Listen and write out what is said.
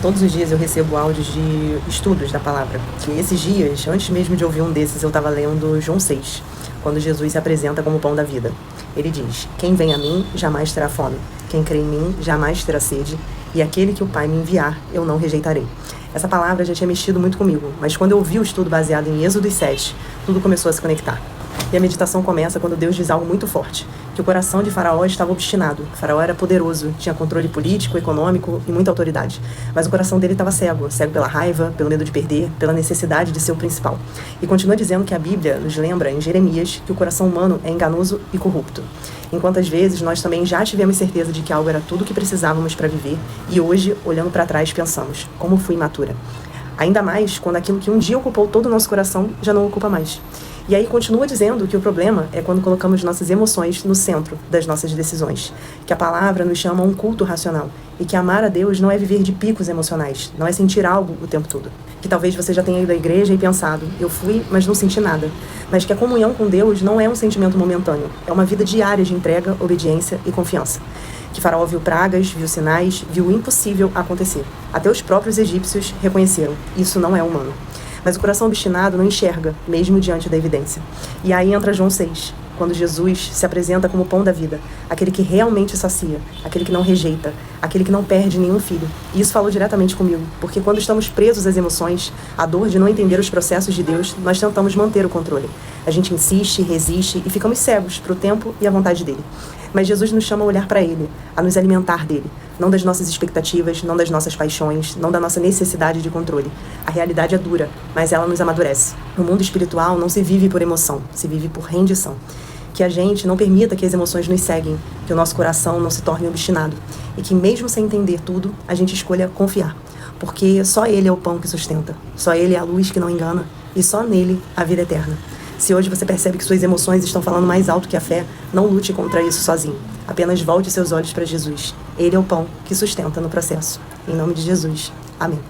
Todos os dias eu recebo áudios de estudos da palavra. E esses dias, antes mesmo de ouvir um desses, eu estava lendo João 6, quando Jesus se apresenta como o pão da vida. Ele diz: "Quem vem a mim jamais terá fome, quem crê em mim jamais terá sede, e aquele que o Pai me enviar, eu não rejeitarei." Essa palavra já tinha mexido muito comigo, mas quando eu ouvi o estudo baseado em Êxodo 7, tudo começou a se conectar. E a meditação começa quando Deus diz algo muito forte, que o coração de Faraó estava obstinado. Faraó era poderoso, tinha controle político, econômico e muita autoridade. Mas o coração dele estava cego pela raiva, pelo medo de perder, pela necessidade de ser o principal. E continua dizendo que a Bíblia nos lembra, em Jeremias, que o coração humano é enganoso e corrupto. Enquanto às vezes nós também já tivemos certeza de que algo era tudo o que precisávamos para viver, e hoje, olhando para trás, pensamos: como fui imatura. Ainda mais quando aquilo que um dia ocupou todo o nosso coração já não ocupa mais. E aí continua dizendo que o problema é quando colocamos nossas emoções no centro das nossas decisões, que a palavra nos chama a um culto racional, e que amar a Deus não é viver de picos emocionais, não é sentir algo o tempo todo. Que talvez você já tenha ido à igreja e pensado: eu fui, mas não senti nada. Mas que a comunhão com Deus não é um sentimento momentâneo, é uma vida diária de entrega, obediência e confiança. Que Faraó viu pragas, viu sinais, viu o impossível acontecer. Até os próprios egípcios reconheceram: isso não é humano. Mas o coração obstinado não enxerga, mesmo diante da evidência. E aí entra João 6, quando Jesus se apresenta como o pão da vida, aquele que realmente sacia, aquele que não rejeita, aquele que não perde nenhum filho. E isso falou diretamente comigo, porque quando estamos presos às emoções, à dor de não entender os processos de Deus, nós tentamos manter o controle. A gente insiste, resiste e ficamos cegos para o tempo e a vontade dele. Mas Jesus nos chama a olhar para ele, a nos alimentar dele, não das nossas expectativas, não das nossas paixões, não da nossa necessidade de controle. A realidade é dura, mas ela nos amadurece. No mundo espiritual não se vive por emoção, se vive por rendição. Que a gente não permita que as emoções nos seguem, que o nosso coração não se torne obstinado e que mesmo sem entender tudo, a gente escolha confiar. Porque só ele é o pão que sustenta, só ele é a luz que não engana e só nele a vida eterna. Se hoje você percebe que suas emoções estão falando mais alto que a fé, não lute contra isso sozinho. Apenas volte seus olhos para Jesus. Ele é o pão que sustenta no processo. Em nome de Jesus. Amém.